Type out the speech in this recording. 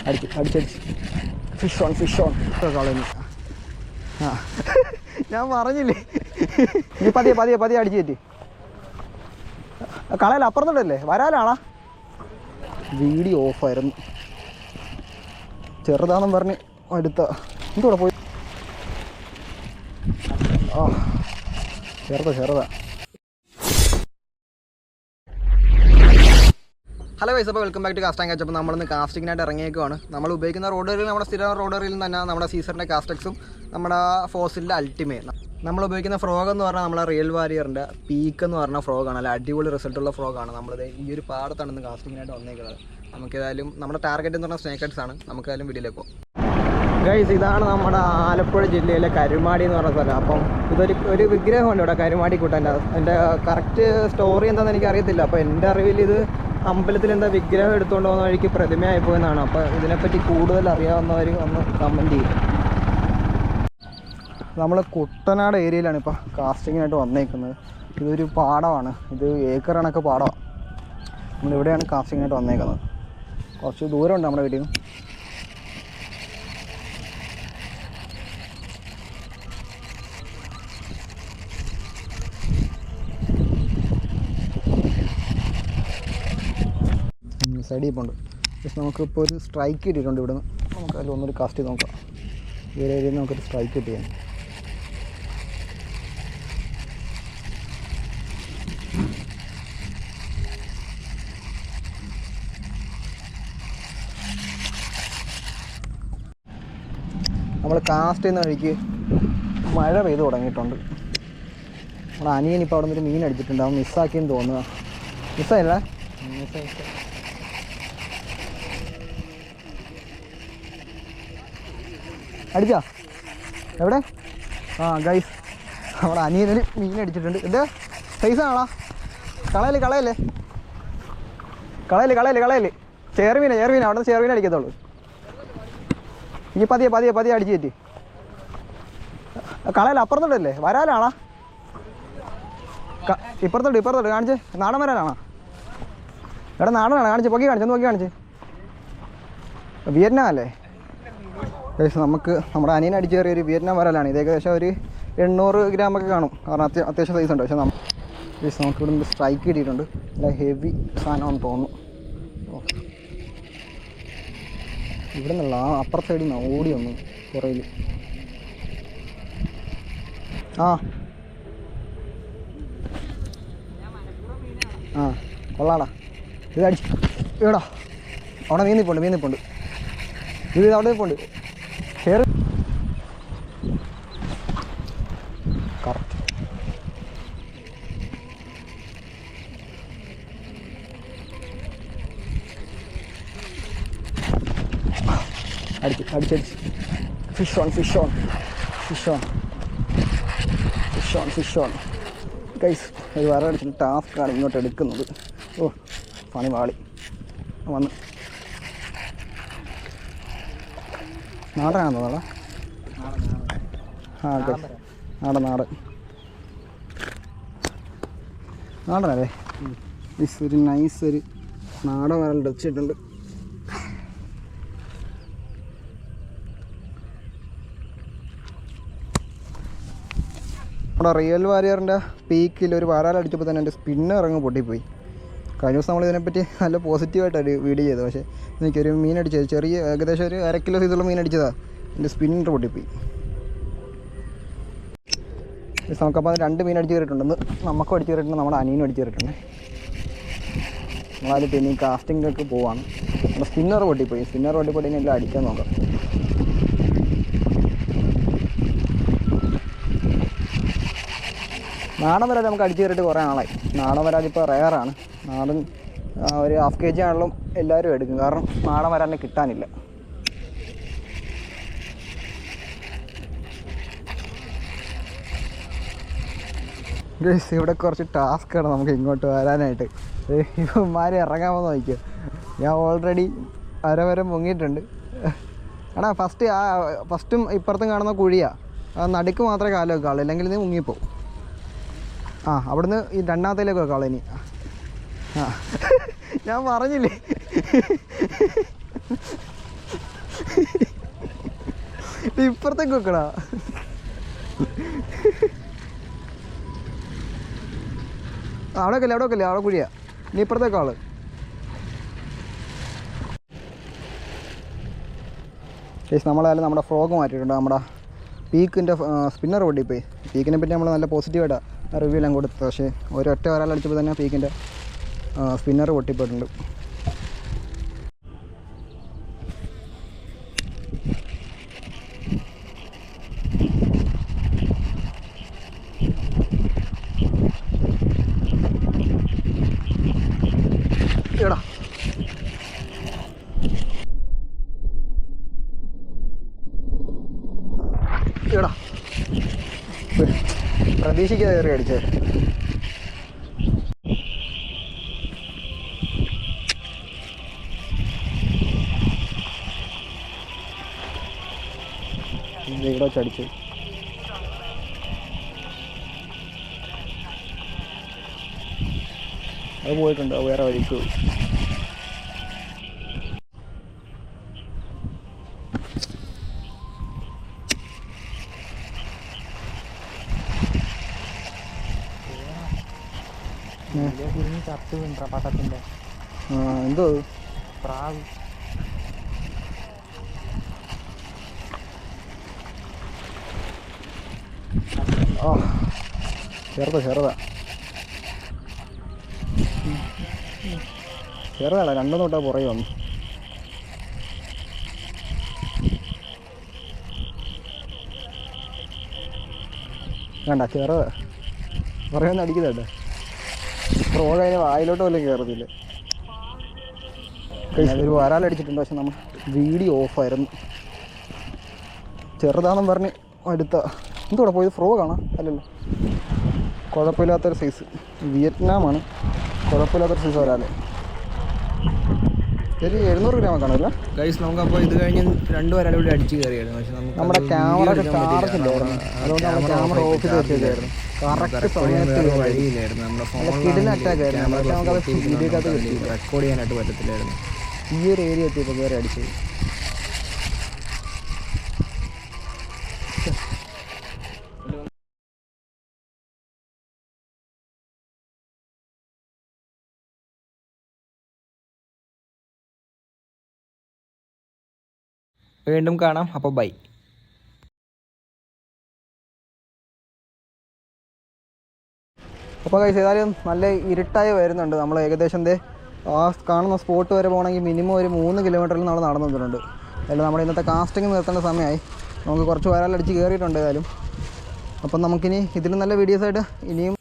അടിച്ച് fish on കളഞ്ഞു. ആ ഞാൻ പറഞ്ഞില്ലേ, നീ പതിയെ അടിച്ചു കയറ്റി കളയല്ല. അപ്പുറത്തോട്ടല്ലേ വരാലാണാ. വീഡിയോ ഓഫായിരുന്നു. ചെറുതാണെന്ന് പറഞ്ഞ് അടുത്ത എന്തൂടെ പോയി. ആ ചെറുതാ. ഹലോ ഗൈസ്, അപ്പോൾ welcome back to cast and catch. അപ്പോൾ നമ്മളിന്ന് കാസ്റ്റിങ്ങിനായിട്ട് ഇറങ്ങിയേക്കുവാണ്. നമ്മൾ ഉപയോഗിക്കുന്ന റോഡറിൽ നമ്മുടെ സ്ഥിരം റോഡറിൽ തന്നെ നമ്മുടെ സീസറിൻ്റെ കാസ്റ്റക്സും നമ്മുടെ ഫോസിലിൻ്റെ അൾട്ടിമേ. നമ്മൾ ഉപയോഗിക്കുന്ന ഫ്രോഗ് എന്ന് പറഞ്ഞാൽ നമ്മളെ റിയൽ വാരിയറിൻ്റെ പീക്ക് എന്ന് പറഞ്ഞ ഫ്രോഗാണ്. അല്ല അടിപൊളി റിസൾട്ടുള്ള ഫ്രോഗാണ്. നമ്മളിത് ഈ ഒരു പാടത്താണ് ഇന്ന് കാസ്റ്റിങ്ങിനായിട്ട് വന്നേക്കുന്നത്. നമുക്കേതായാലും നമ്മുടെ ടാർഗറ്റ് എന്ന് പറഞ്ഞാൽ സ്നേക്ക് ഹെഡ്സ് ആണ്. നമുക്കേതായാലും വീഡിയോയിലേക്ക് പോകാം. ഗൈസ്, ഇതാണ് നമ്മുടെ ആലപ്പുഴ ജില്ലയിലെ കരുമാടി എന്ന് പറഞ്ഞ സ്ഥലം. അപ്പം ഒരു വിഗ്രഹമുണ്ട് ഇവിടെ, കരുമാടി കൂട്ടൻ്റെ. അതിൻ്റെ കറക്റ്റ് സ്റ്റോറി എന്താണെന്ന് എനിക്കറിയത്തില്ല. അപ്പോൾ എൻ്റെ അറിവിൽ ഇത് അമ്പലത്തിൽ എന്താ വിഗ്രഹം എടുത്തുകൊണ്ട് പോകുന്ന വഴിക്ക് പ്രതിമയായിപ്പോയെന്നാണ്. അപ്പോൾ ഇതിനെപ്പറ്റി കൂടുതൽ അറിയാവുന്നവർ ഒന്ന് കമൻറ്റ് ചെയ്യും. നമ്മൾ കുട്ടനാട് ഏരിയയിലാണ് ഇപ്പോൾ കാസ്റ്റിങ്ങിനായിട്ട് വന്നേക്കുന്നത്. ഇതൊരു പാടമാണ്, ഇത് ഏക്കർ കണക്ക് പാടമാണ്. നമ്മളിവിടെയാണ് കാസ്റ്റിങ്ങിനായിട്ട് വന്നേക്കുന്നത്. കുറച്ച് ദൂരമുണ്ട് നമ്മുടെ വീട്ടിൽ നിന്ന്. സൈഡിൽ ഇപ്പോൾ ഉണ്ട്. പക്ഷെ നമുക്കിപ്പോൾ ഒരു സ്ട്രൈക്ക് കിട്ടിയിട്ടുണ്ട് ഇവിടെ നിന്ന്. നമുക്ക് അതിൽ ഒന്നൊരു കാസ്റ്റ് ചെയ്ത് നോക്കാം. ഈ ഒരു ഏരിയയിൽ നമുക്കൊരു സ്ട്രൈക്ക് കിട്ടിയാണ്. നമ്മൾ കാസ്റ്റ് ചെയ്യുന്ന വഴിക്ക് മഴ പെയ്ത് തുടങ്ങിയിട്ടുണ്ട്. നമ്മുടെ അനിയൻ ഇപ്പോൾ അവിടെ നിന്നൊരു മീൻ അടിച്ചിട്ടുണ്ട്. അവൻ മിസ്സാക്കിയെന്ന് തോന്നുക. മിസ്സായില്ല, അടിച്ചാ എവിടെ? ആ ഗൈസ്, നമ്മുടെ അനിയനൊരു മീൻ അടിച്ചിട്ടുണ്ട്. ഇത് സൈസാണോ? കളയല്ലേ ചേർമീന അവിടെ നിന്ന് ചേർമീന അടിക്കത്തുള്ളൂ. ഈ പതിയെ അടിച്ച് കയറ്റി കളയല്ല. അപ്പുറത്തോട്ടല്ലേ വരാലാണോ? ഇപ്പുറത്തോട്ട് കാണിച്ച്. നാടൻ വരാലാണോ? എവിടെ നാടനാണ്? കാണിച്ച് പൊക്കി കാണിച്ച്. വിയറ്റ്നാം അല്ലേ? ഏകദേശം നമുക്ക് നമ്മുടെ അനിയൻ അടിച്ച് കയറിയ ഒരു വിയറ്റ്നാം വരാലാണ്. ഇത് ഏകദേശം ഒരു 800 ഗ്രാമൊക്കെ കാണും. കാരണം അത്യാവശ്യം സൈസ് ഉണ്ട്. പക്ഷേ നമുക്ക് ഇവിടെ നിന്ന് സ്ട്രൈക്ക് കിട്ടിയിട്ടുണ്ട്. നല്ല ഹെവി സാധനമാണെന്ന് തോന്നുന്നു. ഇവിടെ നിന്നുള്ള അപ്പുറത്തെ സൈഡിൽ നിന്ന് ഓടി വന്നു പുറയിൽ. കൊള്ളാടാ. ഇത് അടിച്ചു എവിടാ? അവിടെ മീന്നിപ്പോണ്ട്. ഇത് അവിടെ നിൽപ്പുണ്ട്. കയറി കറക്റ്റ്. അടിച്ച് ഫിഷ് ഓൺ ഗൈസ്. ഒരു വേറെ അടിച്ചിട്ട് ടാസ്ക്കാണ് ഇങ്ങോട്ട് എടുക്കുന്നത്. ഓ പണി പാളി വന്ന്. നാടനാണോ? നാടനല്ലേ? ഒരു നൈസ് ഒരു നാടൻ വരൽ വെച്ചിട്ടുണ്ട്. നമ്മുടെ റിയൽ വാരിയറിൻ്റെ പീക്കിൽ ഒരു വരാലടിച്ചപ്പോൾ തന്നെ എൻ്റെ സ്പിന്നർ അങ്ങ് പൊട്ടിപ്പോയി. കഴിഞ്ഞ ദിവസം നമ്മൾ ഇതിനെപ്പറ്റി നല്ല പോസിറ്റീവായിട്ടൊരു വീഡിയോ ചെയ്തത്. പക്ഷേ എനിക്കൊരു മീൻ അടിച്ചത്, ചെറിയ ഏകദേശം ഒരു 1/2 കിലോ സൈസുള്ള മീൻ അടിച്ചതാണ്. എൻ്റെ സ്പിന്നർ പൊട്ടിപ്പോയി. നമുക്കപ്പോൾ 2 മീൻ അടിച്ച് കയറിയിട്ടുണ്ട്. നമുക്കും അടിച്ച് കയറിയിട്ടുണ്ട്, നമ്മുടെ അനിയനും അടിച്ച് കയറിയിട്ടുണ്ട്. നമ്മളതിൽ പിന്നെ കാസ്റ്റിങ്ങിലേക്ക് പോവാണ്. നമ്മുടെ സ്പിന്നർ പൊട്ടിപ്പോയി എല്ലാം അടിക്കാൻ നോക്കാം. നാടൻ വരാതെ നമുക്ക് അടിച്ച് കയറിയിട്ട് കുറേ നാളായി. നാടൻ വരാതെ ഇപ്പോൾ റെയറാണ്. നാടൻ ഒരു 1/2 kg ആണെങ്കിലും എല്ലാവരും എടുക്കും. കാരണം നാടൻ വരാനെ കിട്ടാനില്ല. ഇവിടെ കുറച്ച് ടാസ്ക്കാണ് നമുക്ക് ഇങ്ങോട്ട് വരാനായിട്ട്. ഇവന്മാരെ ഇറങ്ങാമെന്ന് നോക്കിയോ. ഞാൻ ഓൾറെഡി അരവരെ മുങ്ങിയിട്ടുണ്ട്. എടാ ഫസ്റ്റും ഇപ്പുറത്തും കാണുന്ന കുഴിയാണ്. നടുക്ക് മാത്രമേ കാലം വെക്കാവുള്ളൂ, അല്ലെങ്കിൽ ഇത് മുങ്ങിപ്പോവും. അവിടുന്ന് ഈ 2ാമത്തേലേക്ക് വെക്കാവുള്ളൂ ഇനി. ഞാൻ പറഞ്ഞില്ലേ, ഇപ്പുറത്തേക്ക് വെക്കടാ. അവിടെ വെക്കല്ലേ അവിടെ കുഴിയാ. ഇനി ഇപ്പുറത്തേക്ക് ആള്. നമ്മളായാലും നമ്മുടെ ഫ്രോഗ് മാറ്റിയിട്ടുണ്ട്. നമ്മുടെ പീക്കിൻ്റെ സ്പിന്നർ പൊട്ടിപ്പോയി. പീക്കിനെ പറ്റി നമ്മൾ നല്ല പോസിറ്റീവായിട്ടാണ് റിവ്യൂ എല്ലാം കൊടുത്തത്. പക്ഷേ ഒരൊറ്റ ഒരാളടിച്ചപ്പോൾ തന്നെ പീക്കിൻ്റെ സ്പിന്നർ പൊട്ടിപ്പോയിട്ടുണ്ട്. എടാ എടാ പ്രതീക്ഷിക്കാതെ കയറി അടിച്ചേ. ഇവിടെ ചടിച്ചു. അത് പോയിട്ടുണ്ട്. അത് വേറെ വഴിക്ക് പോയി. എന്തോ പ്രാവ്. ആ ചെറുതാടാ. രണ്ടു തൊട്ടാ പുറകെ വന്നു. വേണ്ട ചെറുതാ പുറകെ ഒന്ന് അടിക്കുന്നുണ്ട്. ഫ്രോഗ് അതിന് വായിലോട്ട് പോലും കയറത്തില്ല. ഒരു വരാലടിച്ചിട്ടുണ്ട്. പക്ഷെ നമ്മൾ വീഡിയോ ഓഫായിരുന്നു. ചെറുതാണെന്ന് പറഞ്ഞ് അടുത്ത എന്തോടെ പോയത് ഫ്രോഗാണോ? അല്ലല്ലോ, കുഴപ്പമില്ലാത്തൊരു സൈസ് വിയറ്റ്നാമാണ്. കുഴപ്പമില്ലാത്തൊരു സൈസ് വരാല്. ശരി 700 ഗ്രാം കാണുമല്ലോ ഗൈസ്. നമുക്കപ്പോൾ ഇത് കഴിഞ്ഞ് 2 വരാലും കൂടി അടിച്ച് കയറിയായിരുന്നു. പക്ഷെ നമ്മുടെ ക്യാമറ ചാർജ് ഇല്ലായിരുന്നു. അതുകൊണ്ട് നമ്മുടെ ക്യാമറ ഓഫ് ചെയ്ത് വെച്ചേക്കായിരുന്നു. കറക്റ്റ് സമയത്ത് വഴിയില്ലായിരുന്നു. നമ്മുടെ ഫോണിൽ അറ്റാക്ക് ആയിരുന്നു. പക്ഷെ നമുക്കത് വീഡിയോക്കകത്ത് റെക്കോർഡ് ചെയ്യാനായിട്ട് പറ്റത്തില്ലായിരുന്നു. ഈ ഒരു ഏരിയ എത്തിയപ്പോൾ കയറി അടിച്ചത്. വീണ്ടും കാണാം. അപ്പോൾ ബൈ. അപ്പോൾ കഴിച്ച് ഏതായാലും നല്ല ഇരുട്ടായി വരുന്നുണ്ട്. നമ്മൾ ഏകദേശം ആ കാണുന്ന സ്പോട്ട് വരെ പോകണമെങ്കിൽ മിനിമം ഒരു 3 കിലോമീറ്ററിൽ നമ്മൾ നടന്നു വന്നിട്ടുണ്ട്. അതായത് നമ്മുടെ ഇന്നത്തെ കാസ്റ്റിംഗ് നിർത്തേണ്ട സമയമായി. നമുക്ക് കുറച്ച് വരാലടിച്ച് കയറിയിട്ടുണ്ട് ഏതായാലും. അപ്പം നമുക്കിനി ഇതിലും നല്ല വീഡിയോസായിട്ട് ഇനിയും